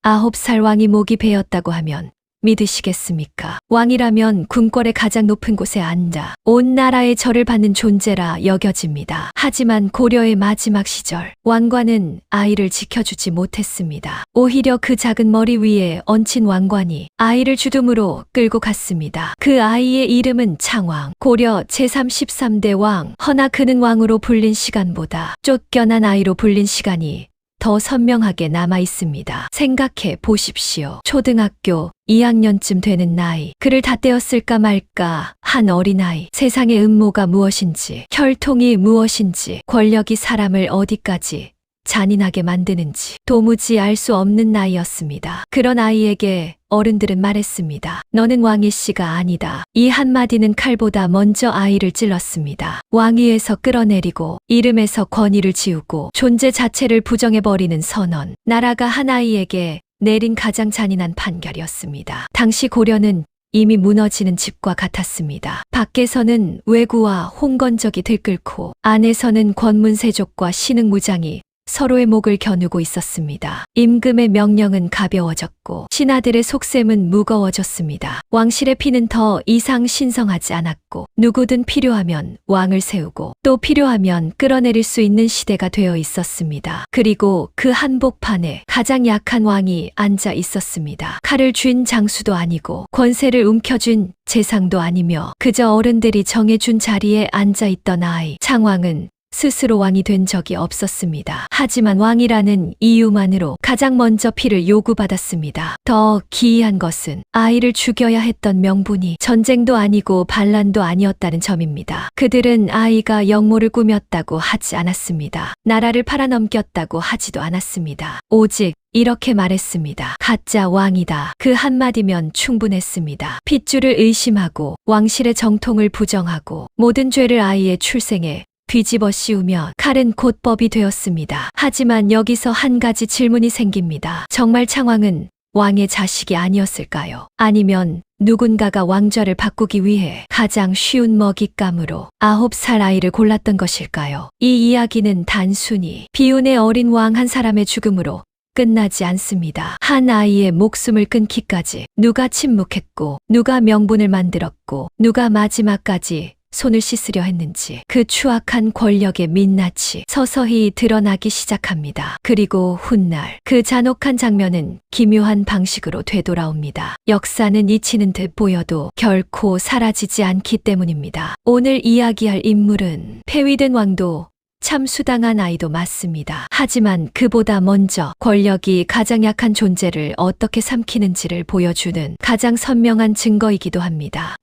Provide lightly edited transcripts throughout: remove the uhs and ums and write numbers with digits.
9살 왕이 목이 베었다고 하면 믿으시겠습니까? 왕이라면 궁궐의 가장 높은 곳에 앉아 온 나라의 절을 받는 존재라 여겨집니다. 하지만 고려의 마지막 시절, 왕관은 아이를 지켜주지 못했습니다. 오히려 그 작은 머리 위에 얹힌 왕관이 아이를 주둠으로 끌고 갔습니다. 그 아이의 이름은 창왕, 고려 제33대 왕. 허나 그는 왕으로 불린 시간보다 쫓겨난 아이로 불린 시간이 더 선명하게 남아 있습니다. 생각해 보십시오. 초등학교 2학년쯤 되는 나이, 그를 다 떼었을까 말까 한 어린아이. 세상의 음모가 무엇인지, 혈통이 무엇인지, 권력이 사람을 어디까지 잔인하게 만드는지 도무지 알 수 없는 나이였습니다. 그런 아이에게 어른들은 말했습니다. 너는 왕의 씨가 아니다. 이 한마디는 칼보다 먼저 아이를 찔렀습니다. 왕위에서 끌어내리고 이름에서 권위를 지우고 존재 자체를 부정해버리는 선언. 나라가 한 아이에게 내린 가장 잔인한 판결이었습니다. 당시 고려는 이미 무너지는 집과 같았습니다. 밖에서는 왜구와 홍건적이 들끓고 안에서는 권문세족과 신흥무장이 서로의 목을 겨누고 있었습니다. 임금의 명령은 가벼워졌고 신하들의 속셈은 무거워졌습니다. 왕실의 피는 더 이상 신성하지 않았고 누구든 필요하면 왕을 세우고 또 필요하면 끌어내릴 수 있는 시대가 되어 있었습니다. 그리고 그 한복판에 가장 약한 왕이 앉아 있었습니다. 칼을 쥔 장수도 아니고 권세를 움켜쥔 재상도 아니며 그저 어른들이 정해준 자리에 앉아 있던 아이. 창왕은 스스로 왕이 된 적이 없었습니다. 하지만 왕이라는 이유만으로 가장 먼저 피를 요구받았습니다. 더 기이한 것은 아이를 죽여야 했던 명분이 전쟁도 아니고 반란도 아니었다는 점입니다. 그들은 아이가 역모를 꾸몄다고 하지 않았습니다. 나라를 팔아넘겼다고 하지도 않았습니다. 오직 이렇게 말했습니다. 가짜 왕이다. 그 한마디면 충분했습니다. 핏줄을 의심하고 왕실의 정통을 부정하고 모든 죄를 아이의 출생에 뒤집어 씌우면 칼은 곧 법이 되었습니다. 하지만 여기서 한 가지 질문이 생깁니다. 정말 창왕은 왕의 자식이 아니었을까요? 아니면 누군가가 왕좌를 바꾸기 위해 가장 쉬운 먹잇감으로 9살 아이를 골랐던 것일까요? 이 이야기는 단순히 비운의 어린 왕 한 사람의 죽음으로 끝나지 않습니다. 한 아이의 목숨을 끊기까지 누가 침묵했고 누가 명분을 만들었고 누가 마지막까지 손을 씻으려 했는지 그 추악한 권력의 민낯이 서서히 드러나기 시작합니다. 그리고 훗날 그 잔혹한 장면은 기묘한 방식으로 되돌아옵니다. 역사는 잊히는 듯 보여도 결코 사라지지 않기 때문입니다. 오늘 이야기할 인물은 폐위된 왕도 참수당한 아이도 맞습니다. 하지만 그보다 먼저 권력이 가장 약한 존재를 어떻게 삼키는지를 보여주는 가장 선명한 증거이기도 합니다.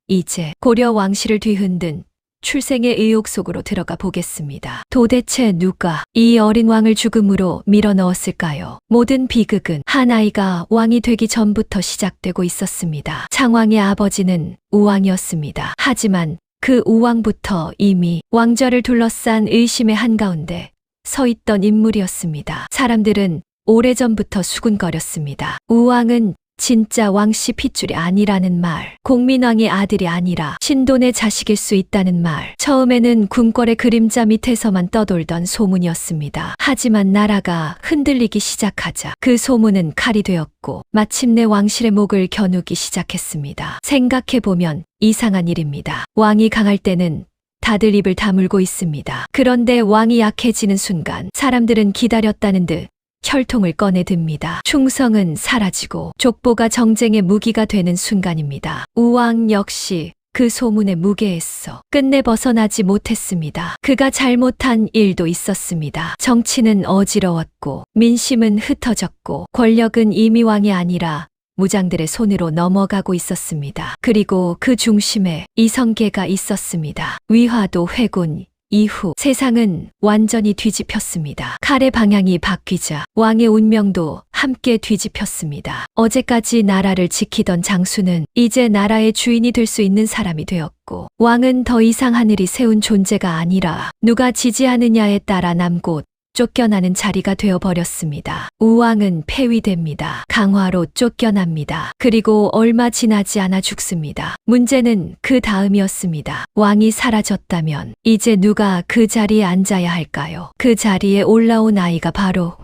이제 고려 왕실을 뒤흔든 출생의 의혹 속으로 들어가 보겠습니다. 도대체 누가 이 어린 왕을 죽음으로 밀어넣었을까요? 모든 비극은 한 아이가 왕이 되기 전부터 시작되고 있었습니다. 창왕의 아버지는 우왕이었습니다. 하지만 그 우왕부터 이미 왕좌를 둘러싼 의심의 한가운데 서 있던 인물이었습니다. 사람들은 오래전부터 수군거렸습니다. 우왕은 진짜 왕씨 핏줄이 아니라는 말, 공민왕의 아들이 아니라 신돈의 자식일 수 있다는 말, 처음에는 궁궐의 그림자 밑에서만 떠돌던 소문이었습니다. 하지만 나라가 흔들리기 시작하자 그 소문은 칼이 되었고 마침내 왕실의 목을 겨누기 시작했습니다. 생각해보면 이상한 일입니다. 왕이 강할 때는 다들 입을 다물고 있습니다. 그런데 왕이 약해지는 순간 사람들은 기다렸다는 듯 혈통을 꺼내듭니다. 충성은 사라지고 족보가 정쟁의 무기가 되는 순간입니다. 우왕 역시 그 소문에 무게했어 끝내 벗어나지 못했습니다. 그가 잘못한 일도 있었습니다. 정치는 어지러웠고 민심은 흩어졌고 권력은 이미 왕이 아니라 무장들의 손으로 넘어가고 있었습니다. 그리고 그 중심에 이성계가 있었습니다. 위화도 회군 이후 세상은 완전히 뒤집혔습니다. 칼의 방향이 바뀌자 왕의 운명도 함께 뒤집혔습니다. 어제까지 나라를 지키던 장수는 이제 나라의 주인이 될 수 있는 사람이 되었고 왕은 더 이상 하늘이 세운 존재가 아니라 누가 지지하느냐에 따라 남곳 쫓겨나는 자리가 되어버렸습니다. 우왕은 폐위됩니다. 강화로 쫓겨납니다. 그리고 얼마 지나지 않아 죽습니다. 문제는 그 다음이었습니다. 왕이 사라졌다면 이제 누가 그 자리에 앉아야 할까요? 그 자리에 올라온 아이가 바로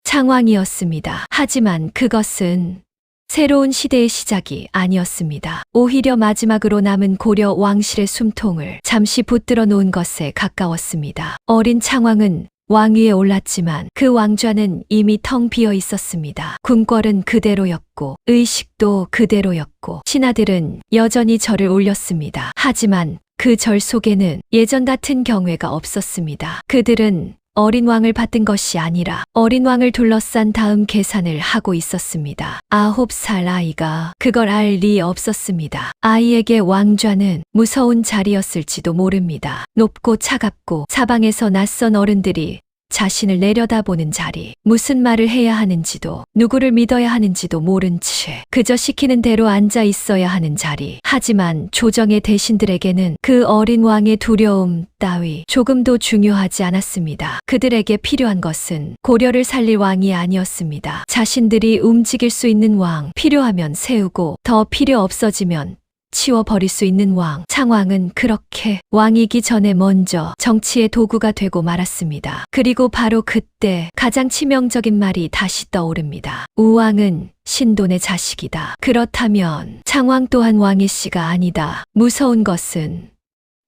창왕이었습니다. 하지만 그것은 새로운 시대의 시작이 아니었습니다. 오히려 마지막으로 남은 고려 왕실의 숨통을 잠시 붙들어 놓은 것에 가까웠습니다. 어린 창왕은 왕위에 올랐지만 그 왕좌는 이미 텅 비어 있었습니다. 궁궐은 그대로였고 의식도 그대로였고 신하들은 여전히 절을 올렸습니다. 하지만 그 절 속에는 예전 같은 경외가 없었습니다. 그들은 어린 왕을 받든 것이 아니라 어린 왕을 둘러싼 다음 계산을 하고 있었습니다. 9살 아이가 그걸 알 리 없었습니다. 아이에게 왕좌는 무서운 자리였을지도 모릅니다. 높고 차갑고 사방에서 낯선 어른들이 자신을 내려다보는 자리, 무슨 말을 해야 하는지도 누구를 믿어야 하는지도 모른 채 그저 시키는 대로 앉아 있어야 하는 자리. 하지만 조정의 대신들에게는 그 어린 왕의 두려움 따위 조금도 중요하지 않았습니다. 그들에게 필요한 것은 고려를 살릴 왕이 아니었습니다. 자신들이 움직일 수 있는 왕, 필요하면 세우고 더 필요 없어지면 치워버릴 수 있는 왕. 창왕은 그렇게 왕이기 전에 먼저 정치의 도구가 되고 말았습니다. 그리고 바로 그때 가장 치명적인 말이 다시 떠오릅니다. 우왕은 신돈의 자식이다. 그렇다면 창왕 또한 왕의 씨가 아니다. 무서운 것은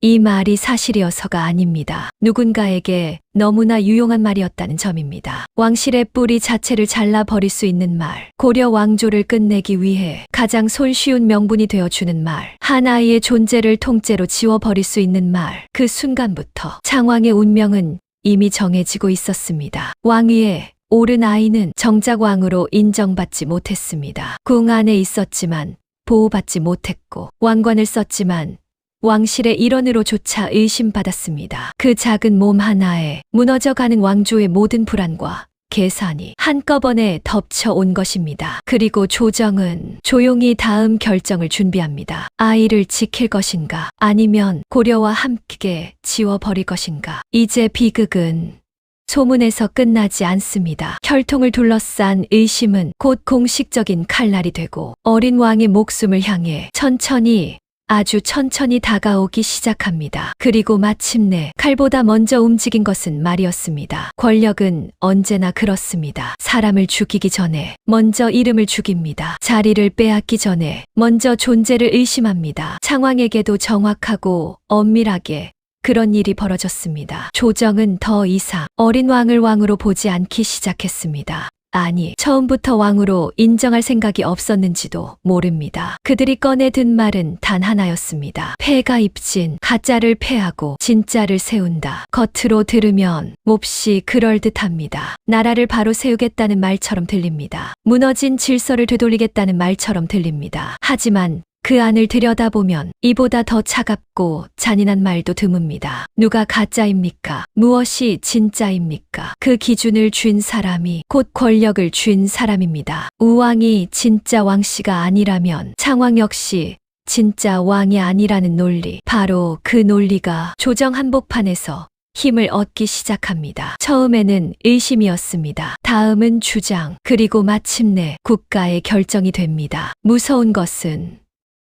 이 말이 사실이어서가 아닙니다. 누군가에게 너무나 유용한 말이었다는 점입니다. 왕실의 뿌리 자체를 잘라버릴 수 있는 말, 고려 왕조를 끝내기 위해 가장 손쉬운 명분이 되어주는 말, 한 아이의 존재를 통째로 지워버릴 수 있는 말. 그 순간부터 창왕의 운명은 이미 정해지고 있었습니다. 왕위에 오른 아이는 정작 왕으로 인정받지 못했습니다. 궁 안에 있었지만 보호받지 못했고 왕관을 썼지만 왕실의 일원으로조차 의심받았습니다. 그 작은 몸 하나에 무너져가는 왕조의 모든 불안과 계산이 한꺼번에 덮쳐온 것입니다. 그리고 조정은 조용히 다음 결정을 준비합니다. 아이를 지킬 것인가 아니면 고려와 함께 지워버릴 것인가. 이제 비극은 소문에서 끝나지 않습니다. 혈통을 둘러싼 의심은 곧 공식적인 칼날이 되고 어린 왕의 목숨을 향해 아주 천천히 다가오기 시작합니다. 그리고 마침내 칼보다 먼저 움직인 것은 말이었습니다. 권력은 언제나 그렇습니다. 사람을 죽이기 전에 먼저 이름을 죽입니다. 자리를 빼앗기 전에 먼저 존재를 의심합니다. 창왕에게도 정확하고 엄밀하게 그런 일이 벌어졌습니다. 조정은 더 이상 어린 왕을 왕으로 보지 않기 시작했습니다. 아니, 처음부터 왕으로 인정할 생각이 없었는지도 모릅니다. 그들이 꺼내든 말은 단 하나였습니다. 폐가 입진 가짜를 폐하고 진짜를 세운다. 겉으로 들으면 몹시 그럴듯합니다. 나라를 바로 세우겠다는 말처럼 들립니다. 무너진 질서를 되돌리겠다는 말처럼 들립니다. 하지만 그 안을 들여다보면 이보다 더 차갑고 잔인한 말도 드뭅니다. 누가 가짜입니까? 무엇이 진짜입니까? 그 기준을 쥔 사람이 곧 권력을 쥔 사람입니다. 우왕이 진짜 왕씨가 아니라면 창왕 역시 진짜 왕이 아니라는 논리. 바로 그 논리가 조정 한복판에서 힘을 얻기 시작합니다. 처음에는 의심이었습니다. 다음은 주장, 그리고 마침내 국가의 결정이 됩니다. 무서운 것은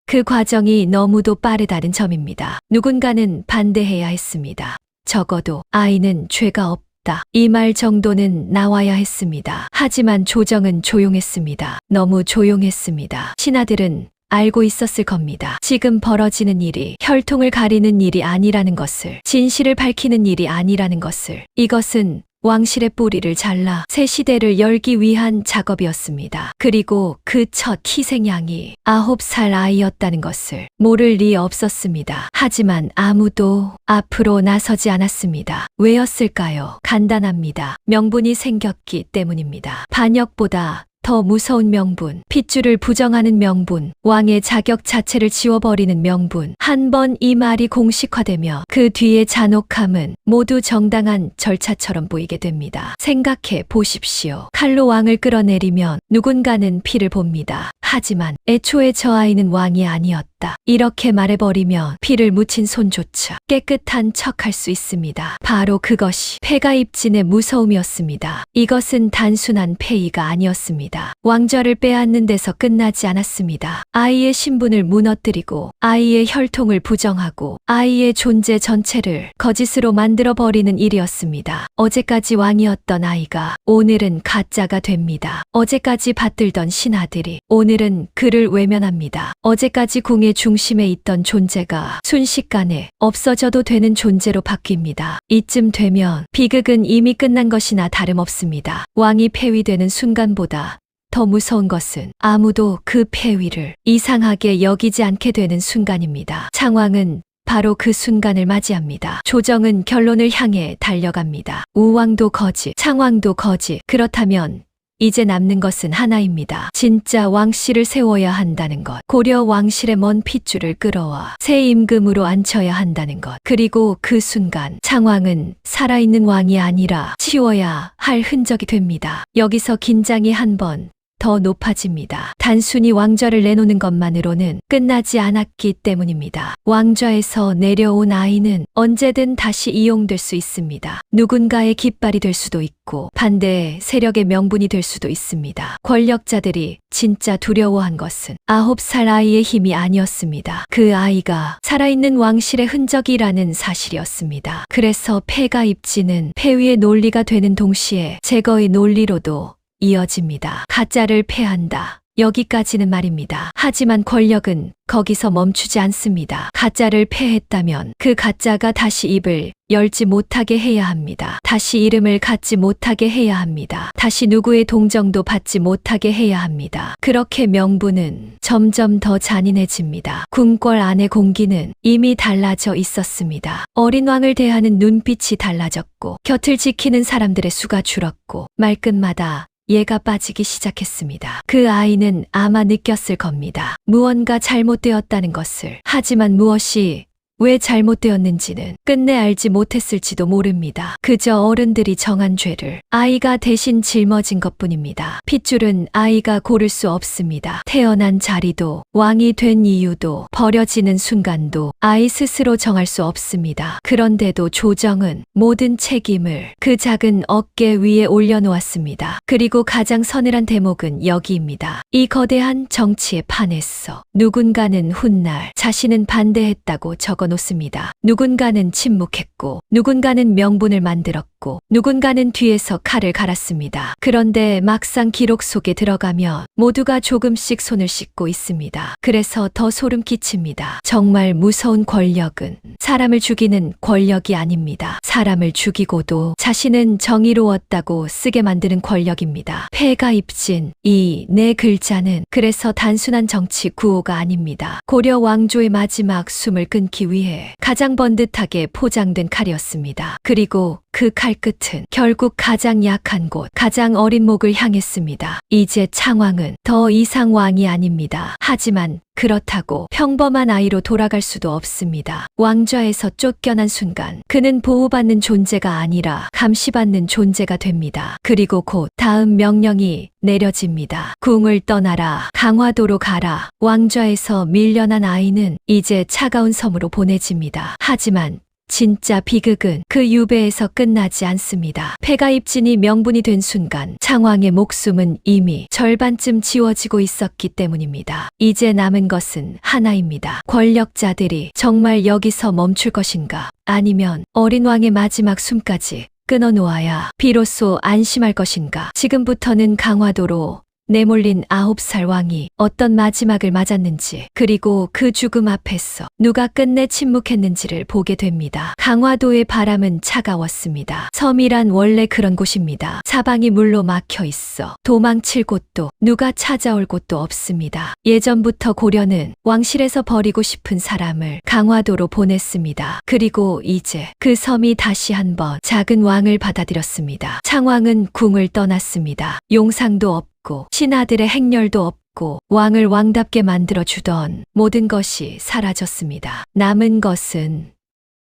그 과정이 너무도 빠르다는 점입니다. 누군가는 반대해야 했습니다. 적어도 아이는 죄가 없다. 이 말 정도는 나와야 했습니다. 하지만 조정은 조용했습니다. 너무 조용했습니다. 신하들은 알고 있었을 겁니다. 지금 벌어지는 일이 혈통을 가리는 일이 아니라는 것을, 진실을 밝히는 일이 아니라는 것을. 이것은 왕실의 뿌리를 잘라 새 시대를 열기 위한 작업이었습니다. 그리고 그 첫 희생양이 9살 아이였다는 것을 모를 리 없었습니다. 하지만 아무도 앞으로 나서지 않았습니다. 왜였을까요? 간단합니다. 명분이 생겼기 때문입니다. 반역보다 더 무서운 명분, 핏줄을 부정하는 명분, 왕의 자격 자체를 지워버리는 명분. 한 번 이 말이 공식화되며 그 뒤의 잔혹함은 모두 정당한 절차처럼 보이게 됩니다. 생각해 보십시오. 칼로 왕을 끌어내리면 누군가는 피를 봅니다. 하지만 애초에 저 아이는 왕이 아니었다. 이렇게 말해버리면 피를 묻힌 손조차 깨끗한 척할 수 있습니다. 바로 그것이 패가입진의 무서움이었습니다. 이것은 단순한 패의가 아니었습니다. 왕좌를 빼앗는 데서 끝나지 않았습니다. 아이의 신분을 무너뜨리고 아이의 혈통을 부정하고 아이의 존재 전체를 거짓으로 만들어버리는 일이었습니다. 어제까지 왕이었던 아이가 오늘은 가짜가 됩니다. 어제까지 받들던 신하들이 오늘은 그를 외면합니다. 어제까지 궁의 중심에 있던 존재가 순식간에 없어져도 되는 존재로 바뀝니다. 이쯤 되면 비극은 이미 끝난 것이나 다름없습니다. 왕이 폐위되는 순간보다 더 무서운 것은 아무도 그 폐위를 이상하게 여기지 않게 되는 순간입니다. 창왕은 바로 그 순간을 맞이합니다. 조정은 결론을 향해 달려갑니다. 우왕도 거짓, 창왕도 거짓. 그렇다면 이제 남는 것은 하나입니다. 진짜 왕실을 세워야 한다는 것. 고려 왕실의 먼 핏줄을 끌어와 새 임금으로 앉혀야 한다는 것. 그리고 그 순간 창왕은 살아있는 왕이 아니라 치워야 할 흔적이 됩니다. 여기서 긴장이 한 번 더 높아집니다. 단순히 왕좌를 내놓는 것만으로는 끝나지 않았기 때문입니다. 왕좌에서 내려온 아이는 언제든 다시 이용될 수 있습니다. 누군가의 깃발이 될 수도 있고 반대 세력의 명분이 될 수도 있습니다. 권력자들이 진짜 두려워한 것은 9살 아이의 힘이 아니었습니다. 그 아이가 살아있는 왕실의 흔적이라는 사실이었습니다. 그래서 패가입진은 폐위의 논리가 되는 동시에 제거의 논리로도 이어집니다. 가짜를 패한다. 여기까지는 말입니다. 하지만 권력은 거기서 멈추지 않습니다. 가짜를 패했다면 그 가짜가 다시 입을 열지 못하게 해야 합니다. 다시 이름을 갖지 못하게 해야 합니다. 다시 누구의 동정도 받지 못하게 해야 합니다. 그렇게 명분은 점점 더 잔인해집니다. 궁궐 안의 공기는 이미 달라져 있었습니다. 어린 왕을 대하는 눈빛이 달라졌고 곁을 지키는 사람들의 수가 줄었고 말끝마다 얘가 빠지기 시작했습니다. 그 아이는 아마 느꼈을 겁니다. 무언가 잘못되었다는 것을. 하지만 무엇이 왜 잘못되었는지는 끝내 알지 못했을지도 모릅니다. 그저 어른들이 정한 죄를 아이가 대신 짊어진 것뿐입니다. 핏줄은 아이가 고를 수 없습니다. 태어난 자리도 왕이 된 이유도 버려지는 순간도 아이 스스로 정할 수 없습니다. 그런데도 조정은 모든 책임을 그 작은 어깨 위에 올려놓았습니다. 그리고 가장 서늘한 대목은 여기입니다. 이 거대한 정치의 판에서 누군가는 훗날 자신은 반대했다고 적어놓습니다. 누군가는 침묵했고 누군가는 명분을 만들었고 누군가는 뒤에서 칼을 갈았습니다. 그런데 막상 기록 속에 들어가면 모두가 조금씩 손을 씻고 있습니다. 그래서 더 소름 끼칩니다. 정말 무서운 권력은 사람을 죽이는 권력이 아닙니다. 사람을 죽이고도 자신은 정의로웠다고 쓰게 만드는 권력입니다. 패가입진 이 네 글자는 그래서 단순한 정치 구호가 아닙니다. 고려 왕조의 마지막 숨을 끊기 위해 가장 번듯하게 포장된 칼이었습니다. 그리고 그 칼끝은 결국 가장 약한 곳, 가장 어린 목을 향했습니다. 이제 창왕은 더 이상 왕이 아닙니다. 하지만 그렇다고 평범한 아이로 돌아갈 수도 없습니다. 왕좌에서 쫓겨난 순간 그는 보호받는 존재가 아니라 감시받는 존재가 됩니다. 그리고 곧 다음 명령이 내려집니다. 궁을 떠나라. 강화도로 가라. 왕좌에서 밀려난 아이는 이제 차가운 섬으로 보내집니다. 하지만 진짜 비극은 그 유배에서 끝나지 않습니다. 패가입진이 명분이 된 순간 창왕의 목숨은 이미 절반쯤 지워지고 있었기 때문입니다. 이제 남은 것은 하나입니다. 권력자들이 정말 여기서 멈출 것인가? 아니면 어린 왕의 마지막 숨까지 끊어놓아야 비로소 안심할 것인가? 지금부터는 강화도로 내몰린 9살 왕이 어떤 마지막을 맞았는지 그리고 그 죽음 앞에서 누가 끝내 침묵했는지를 보게 됩니다. 강화도의 바람은 차가웠습니다. 섬이란 원래 그런 곳입니다. 사방이 물로 막혀 있어 도망칠 곳도 누가 찾아올 곳도 없습니다. 예전부터 고려는 왕실에서 버리고 싶은 사람을 강화도로 보냈습니다. 그리고 이제 그 섬이 다시 한번 작은 왕을 받아들였습니다. 창왕은 궁을 떠났습니다. 용상도 없고 신하들의 행렬도 없고 왕을 왕답게 만들어주던 모든 것이 사라졌습니다. 남은 것은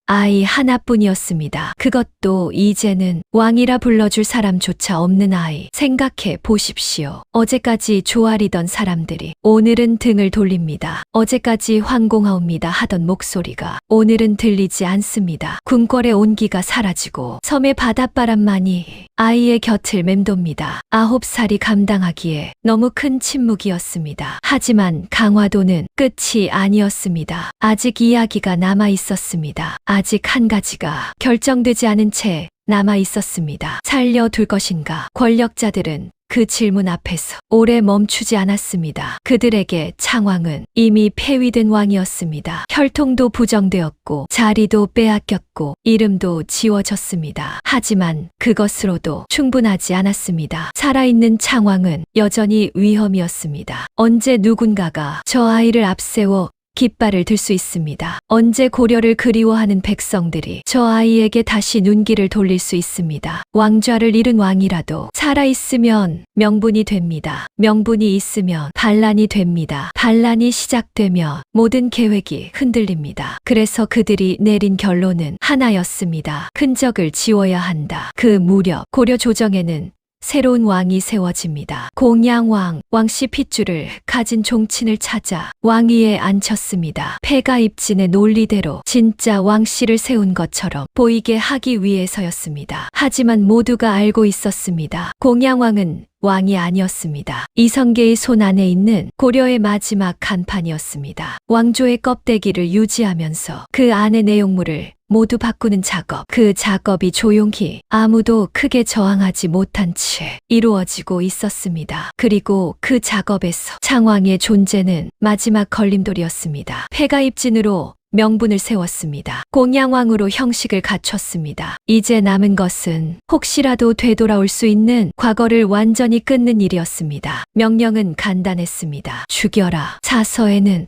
아이 하나뿐이었습니다. 그것도 이제는 왕이라 불러줄 사람조차 없는 아이. 생각해 보십시오. 어제까지 조아리던 사람들이 오늘은 등을 돌립니다. 어제까지 황공하옵니다 하던 목소리가 오늘은 들리지 않습니다. 궁궐의 온기가 사라지고 섬의 바닷바람만이 아이의 곁을 맴돕니다. 9살이 감당하기에 너무 큰 침묵이었습니다. 하지만 강화도는 끝이 아니었습니다. 아직 이야기가 남아 있었습니다. 아직 한 가지가 결정되지 않은 채 남아 있었습니다. 살려둘 것인가? 권력자들은 그 질문 앞에서 오래 멈추지 않았습니다. 그들에게 창왕은 이미 폐위된 왕이었습니다. 혈통도 부정되었고 자리도 빼앗겼고 이름도 지워졌습니다. 하지만 그것으로도 충분하지 않았습니다. 살아있는 창왕은 여전히 위험이었습니다. 언제 누군가가 저 아이를 앞세워 깃발을 들 수 있습니다. 언제 고려를 그리워하는 백성들이 저 아이에게 다시 눈길을 돌릴 수 있습니다. 왕좌를 잃은 왕이라도 살아있으면 명분이 됩니다. 명분이 있으면 반란이 됩니다. 반란이 시작되면 모든 계획이 흔들립니다. 그래서 그들이 내린 결론은 하나였습니다. 흔적을 지워야 한다. 그 무렵 고려 조정에는 새로운 왕이 세워집니다. 공양왕, 왕씨 핏줄을 가진 종친을 찾아 왕위에 앉혔습니다. 폐가입진의 논리대로 진짜 왕씨를 세운 것처럼 보이게 하기 위해서였습니다. 하지만 모두가 알고 있었습니다. 공양왕은 왕이 아니었습니다. 이성계의 손 안에 있는 고려의 마지막 간판이었습니다. 왕조의 껍데기를 유지하면서 그 안의 내용물을 모두 바꾸는 작업. 그 작업이 조용히 아무도 크게 저항하지 못한 채 이루어지고 있었습니다. 그리고 그 작업에서 창왕의 존재는 마지막 걸림돌이었습니다. 폐가입진으로 명분을 세웠습니다. 공양왕으로 형식을 갖췄습니다. 이제 남은 것은 혹시라도 되돌아올 수 있는 과거를 완전히 끊는 일이었습니다. 명령은 간단했습니다. 죽여라. 사서에는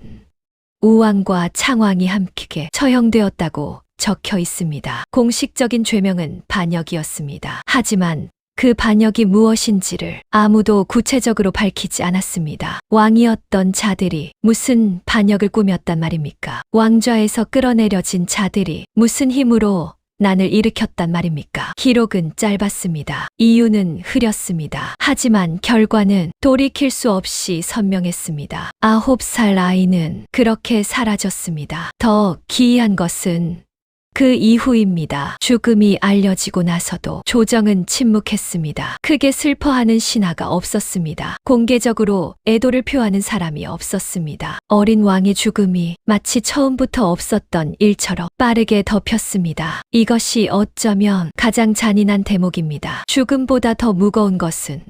우왕과 창왕이 함께 처형되었다고 적혀 있습니다. 공식적인 죄명은 반역이었습니다. 하지만 그 반역이 무엇인지를 아무도 구체적으로 밝히지 않았습니다. 왕이었던 자들이 무슨 반역을 꾸몄단 말입니까? 왕좌에서 끌어내려진 자들이 무슨 힘으로 난을 일으켰단 말입니까? 기록은 짧았습니다. 이유는 흐렸습니다. 하지만 결과는 돌이킬 수 없이 선명했습니다. 9살 아이는 그렇게 사라졌습니다. 더 기이한 것은 그 이후입니다. 죽음이 알려지고 나서도 조정은 침묵했습니다. 크게 슬퍼하는 신하가 없었습니다. 공개적으로 애도를 표하는 사람이 없었습니다. 어린 왕의 죽음이 마치 처음부터 없었던 일처럼 빠르게 덮였습니다. 이것이 어쩌면 가장 잔인한 대목입니다. 죽음보다 더 무거운 것은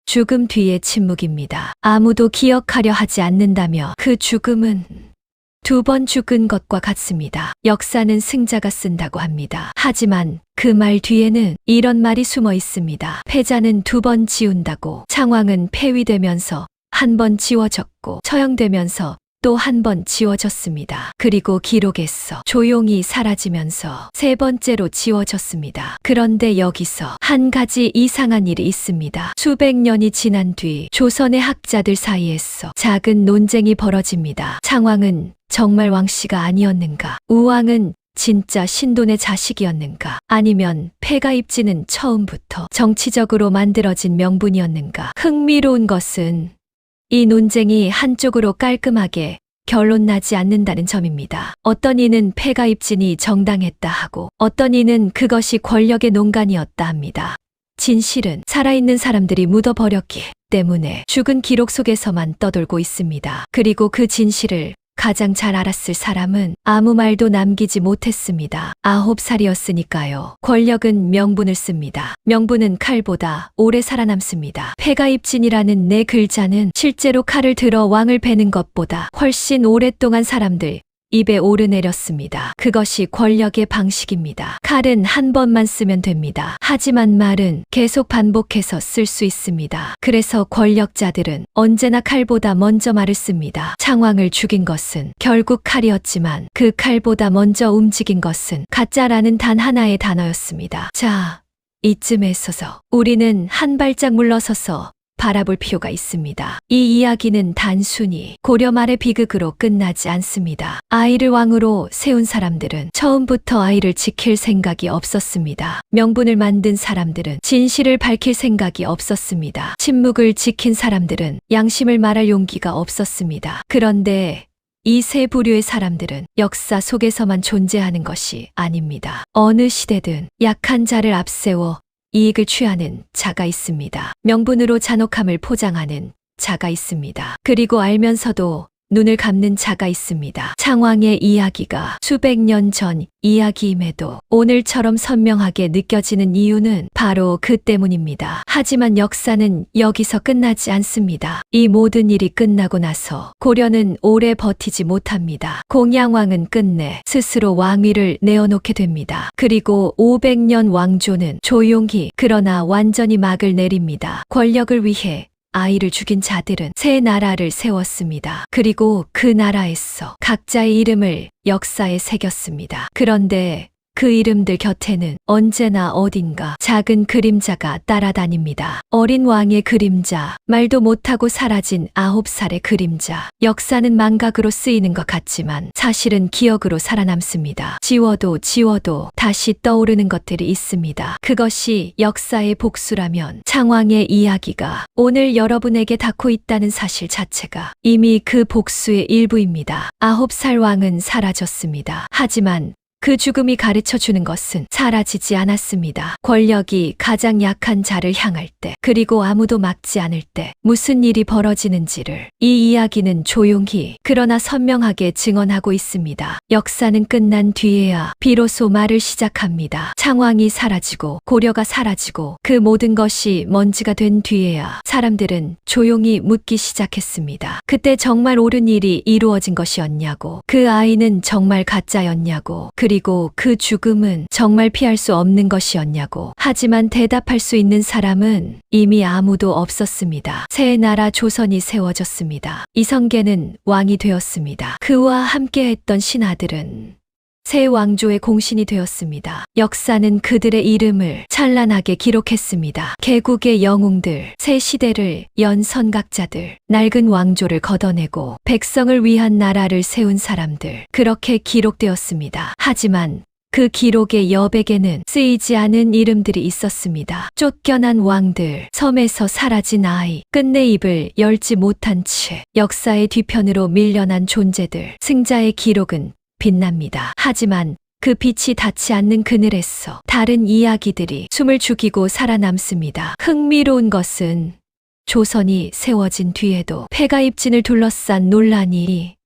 죽음 뒤의 침묵입니다. 아무도 기억하려 하지 않는다며 그 죽음은 2번 죽은 것과 같습니다. 역사는 승자가 쓴다고 합니다. 하지만 그 말 뒤에는 이런 말이 숨어 있습니다. 패자는 2번 지운다고. 창왕은 폐위되면서 1번 지워졌고 처형되면서 또 1번 지워졌습니다. 그리고 기록에서 조용히 사라지면서 3번째로 지워졌습니다. 그런데 여기서 한 가지 이상한 일이 있습니다. 수백 년이 지난 뒤 조선의 학자들 사이에서 작은 논쟁이 벌어집니다. 창왕은 정말 왕씨가 아니었는가? 우왕은 진짜 신돈의 자식이었는가? 아니면 폐가입진은 처음부터 정치적으로 만들어진 명분이었는가? 흥미로운 것은 이 논쟁이 한쪽으로 깔끔하게 결론나지 않는다는 점입니다. 어떤 이는 폐가입진이 정당했다 하고 어떤 이는 그것이 권력의 농간이었다 합니다. 진실은 살아있는 사람들이 묻어버렸기 때문에 죽은 기록 속에서만 떠돌고 있습니다. 그리고 그 진실을 가장 잘 알았을 사람은 아무 말도 남기지 못했습니다. 9살이었으니까요. 권력은 명분을 씁니다. 명분은 칼보다 오래 살아남습니다. 폐가입진이라는 네 글자는 실제로 칼을 들어 왕을 베는 것보다 훨씬 오랫동안 사람들 입에 오르내렸습니다. 그것이 권력의 방식입니다. 칼은 한 번만 쓰면 됩니다. 하지만 말은 계속 반복해서 쓸 수 있습니다. 그래서 권력자들은 언제나 칼보다 먼저 말을 씁니다. 창왕을 죽인 것은 결국 칼이었지만 그 칼보다 먼저 움직인 것은 가짜라는 단 하나의 단어였습니다. 자, 이쯤에 있어서 우리는 한 발짝 물러서서 바라볼 필요가 있습니다. 이 이야기는 단순히 고려 말의 비극으로 끝나지 않습니다. 아이를 왕으로 세운 사람들은 처음부터 아이를 지킬 생각이 없었습니다. 명분을 만든 사람들은 진실을 밝힐 생각이 없었습니다. 침묵을 지킨 사람들은 양심을 말할 용기가 없었습니다. 그런데 이 세 부류의 사람들은 역사 속에서만 존재하는 것이 아닙니다. 어느 시대든 약한 자를 앞세워 이익을 취하는 자가 있습니다. 명분으로 잔혹함을 포장하는 자가 있습니다. 그리고 알면서도 눈을 감는 자가 있습니다. 창왕의 이야기가 수백 년 전 이야기임에도 오늘처럼 선명하게 느껴지는 이유는 바로 그 때문입니다. 하지만 역사는 여기서 끝나지 않습니다. 이 모든 일이 끝나고 나서 고려는 오래 버티지 못합니다. 공양왕은 끝내 스스로 왕위를 내어놓게 됩니다. 그리고 500년 왕조는 조용히 그러나 완전히 막을 내립니다. 권력을 위해 아이를 죽인 자들은 새 나라를 세웠습니다. 그리고 그 나라에서 각자의 이름을 역사에 새겼습니다. 그런데 그 이름들 곁에는 언제나 어딘가 작은 그림자가 따라다닙니다. 어린 왕의 그림자, 말도 못하고 사라진 9살의 그림자. 역사는 망각으로 쓰이는 것 같지만 사실은 기억으로 살아남습니다. 지워도 다시 떠오르는 것들이 있습니다. 그것이 역사의 복수라면 창왕의 이야기가 오늘 여러분에게 닿고 있다는 사실 자체가 이미 그 복수의 일부입니다. 9살 왕은 사라졌습니다. 하지만 그 죽음이 가르쳐 주는 것은 사라지지 않았습니다. 권력이 가장 약한 자를 향할 때, 그리고 아무도 막지 않을 때 무슨 일이 벌어지는지를 이 이야기는 조용히 그러나 선명하게 증언하고 있습니다. 역사는 끝난 뒤에야 비로소 말을 시작합니다. 창왕이 사라지고 고려가 사라지고 그 모든 것이 먼지가 된 뒤에야 사람들은 조용히 묻기 시작했습니다. 그때 정말 옳은 일이 이루어진 것이었냐고, 그 아이는 정말 가짜였냐고, 그리고 그 죽음은 정말 피할 수 없는 것이었냐고. 하지만 대답할 수 있는 사람은 이미 아무도 없었습니다. 새 나라 조선이 세워졌습니다. 이성계는 왕이 되었습니다. 그와 함께했던 신하들은 새 왕조의 공신이 되었습니다. 역사는 그들의 이름을 찬란하게 기록했습니다. 개국의 영웅들, 새 시대를 연 선각자들, 낡은 왕조를 걷어내고 백성을 위한 나라를 세운 사람들, 그렇게 기록되었습니다. 하지만 그 기록의 여백에는 쓰이지 않은 이름들이 있었습니다. 쫓겨난 왕들, 섬에서 사라진 아이, 끝내 입을 열지 못한 채 역사의 뒤편으로 밀려난 존재들, 승자의 기록은 빛납니다. 하지만 그 빛이 닿지 않는 그늘에서 다른 이야기들이 숨을 죽이고 살아남습니다. 흥미로운 것은 조선이 세워진 뒤에도 폐가입진을 둘러싼 논란이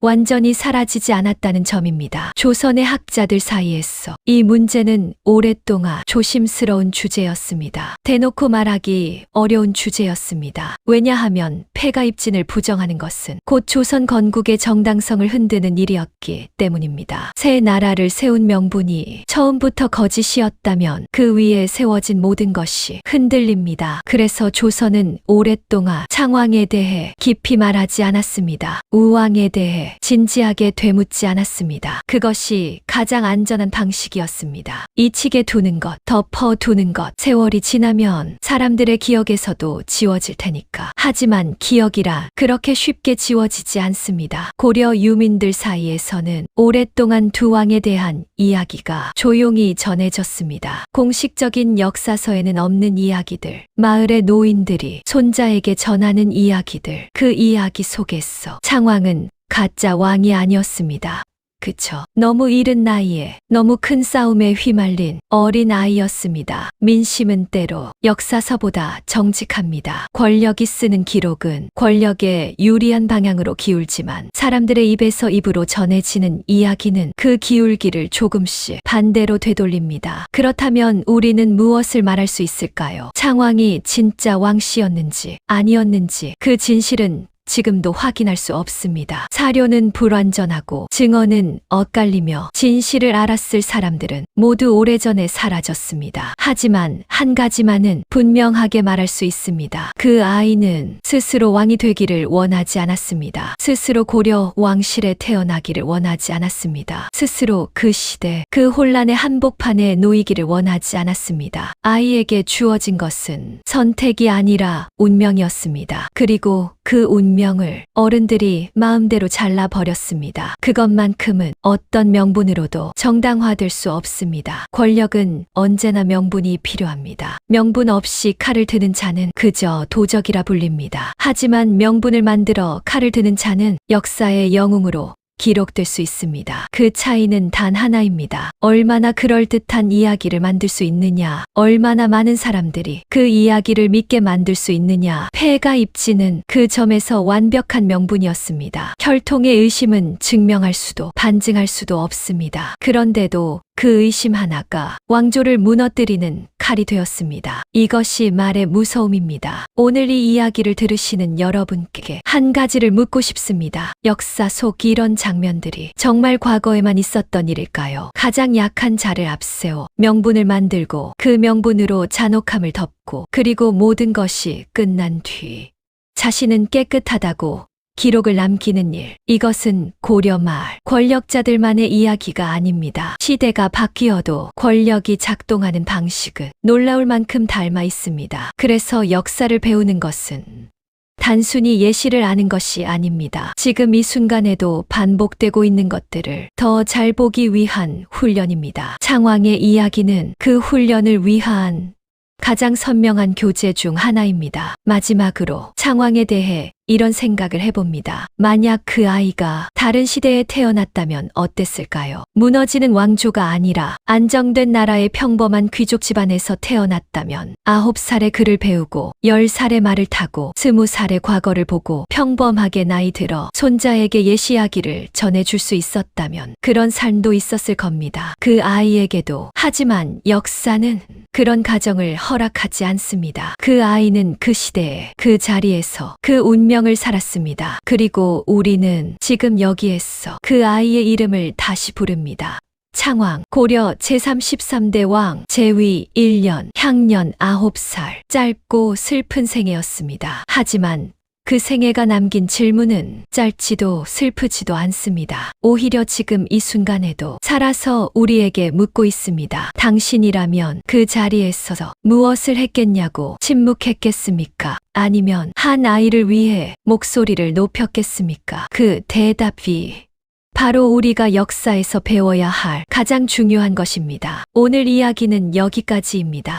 완전히 사라지지 않았다는 점입니다. 조선의 학자들 사이에서 이 문제는 오랫동안 조심스러운 주제였습니다. 대놓고 말하기 어려운 주제였습니다. 왜냐하면 폐가입진을 부정하는 것은 곧 조선 건국의 정당성을 흔드는 일이었기 때문입니다. 새 나라를 세운 명분이 처음부터 거짓이었다면 그 위에 세워진 모든 것이 흔들립니다. 그래서 조선은 오랫동안 창왕에 대해 깊이 말하지 않았습니다. 우왕에 대해 진지하게 되묻지 않았습니다. 그것이 가장 안전한 방식이었습니다. 잊히게 두는 것, 덮어두는 것, 세월이 지나면 사람들의 기억에서도 지워질 테니까. 하지만 기억이라 그렇게 쉽게 지워지지 않습니다. 고려 유민들 사이에서는 오랫동안 두 왕에 대한 이야기가 조용히 전해졌습니다. 공식적인 역사서에는 없는 이야기들, 마을의 노인들이 손자에게 전하는 이야기들, 그 이야기 속에서 창왕은 가짜 왕이 아니었습니다. 그쵸. 너무 이른 나이에 너무 큰 싸움에 휘말린 어린 아이였습니다. 민심은 때로 역사서보다 정직합니다. 권력이 쓰는 기록은 권력에 유리한 방향으로 기울지만 사람들의 입에서 입으로 전해지는 이야기는 그 기울기를 조금씩 반대로 되돌립니다. 그렇다면 우리는 무엇을 말할 수 있을까요? 창왕이 진짜 왕씨였는지 아니었는지 그 진실은 지금도 확인할 수 없습니다. 사료는 불완전하고 증언은 엇갈리며 진실을 알았을 사람들은 모두 오래전에 사라졌습니다. 하지만 한 가지만은 분명하게 말할 수 있습니다. 그 아이는 스스로 왕이 되기를 원하지 않았습니다. 스스로 고려 왕실에 태어나기를 원하지 않았습니다. 스스로 그 시대, 그 혼란의 한복판에 놓이기를 원하지 않았습니다. 아이에게 주어진 것은 선택이 아니라 운명이었습니다. 그리고 그 운명을 어른들이 마음대로 잘라버렸습니다. 그것만큼은 어떤 명분으로도 정당화될 수 없습니다. 권력은 언제나 명분이 필요합니다. 명분 없이 칼을 드는 자는 그저 도적이라 불립니다. 하지만 명분을 만들어 칼을 드는 자는 역사의 영웅으로 기록될 수 있습니다. 그 차이는 단 하나입니다. 얼마나 그럴듯한 이야기를 만들 수 있느냐, 얼마나 많은 사람들이 그 이야기를 믿게 만들 수 있느냐. 폐가 입지는 그 점에서 완벽한 명분이었습니다. 혈통의 의심은 증명할 수도 반증할 수도 없습니다. 그런데도 그 의심 하나가 왕조를 무너뜨리는 칼이 되었습니다. 이것이 말의 무서움입니다. 오늘 이 이야기를 들으시는 여러분께 한 가지를 묻고 싶습니다. 역사 속 이런 장면들이 정말 과거에만 있었던 일일까요? 가장 약한 자를 앞세워 명분을 만들고 그 명분으로 잔혹함을 덮고 그리고 모든 것이 끝난 뒤 자신은 깨끗하다고 기록을 남기는 일. 이것은 고려 말 권력자들만의 이야기가 아닙니다. 시대가 바뀌어도 권력이 작동하는 방식은 놀라울 만큼 닮아 있습니다. 그래서 역사를 배우는 것은 단순히 예시를 아는 것이 아닙니다. 지금 이 순간에도 반복되고 있는 것들을 더 잘 보기 위한 훈련입니다. 창왕의 이야기는 그 훈련을 위한 가장 선명한 교재 중 하나입니다. 마지막으로 창왕에 대해 이런 생각을 해봅니다. 만약 그 아이가 다른 시대에 태어났다면 어땠을까요? 무너지는 왕조가 아니라 안정된 나라의 평범한 귀족 집안에서 태어났다면 9살에 글을 배우고 10살에 말을 타고 20살에 과거를 보고 평범하게 나이 들어 손자에게 예시이야기를 전해줄 수 있었다면 그런 삶도 있었을 겁니다. 그 아이에게도. 하지만 역사는 그런 가정을 허락하지 않습니다. 그 아이는 그 시대에 그 자리에서 그 운명을 살았습니다. 그리고 우리는 지금 여기에서 그 아이의 이름을 다시 부릅니다. 창왕, 고려 제33대 왕, 재위 1년, 향년 9살. 짧고 슬픈 생애였습니다. 하지만 그 생애가 남긴 질문은 짧지도 슬프지도 않습니다. 오히려 지금 이 순간에도 살아서 우리에게 묻고 있습니다. 당신이라면 그 자리에 서서 무엇을 했겠냐고 침묵했겠습니까? 아니면 한 아이를 위해 목소리를 높였겠습니까? 그 대답이 바로 우리가 역사에서 배워야 할 가장 중요한 것입니다. 오늘 이야기는 여기까지입니다.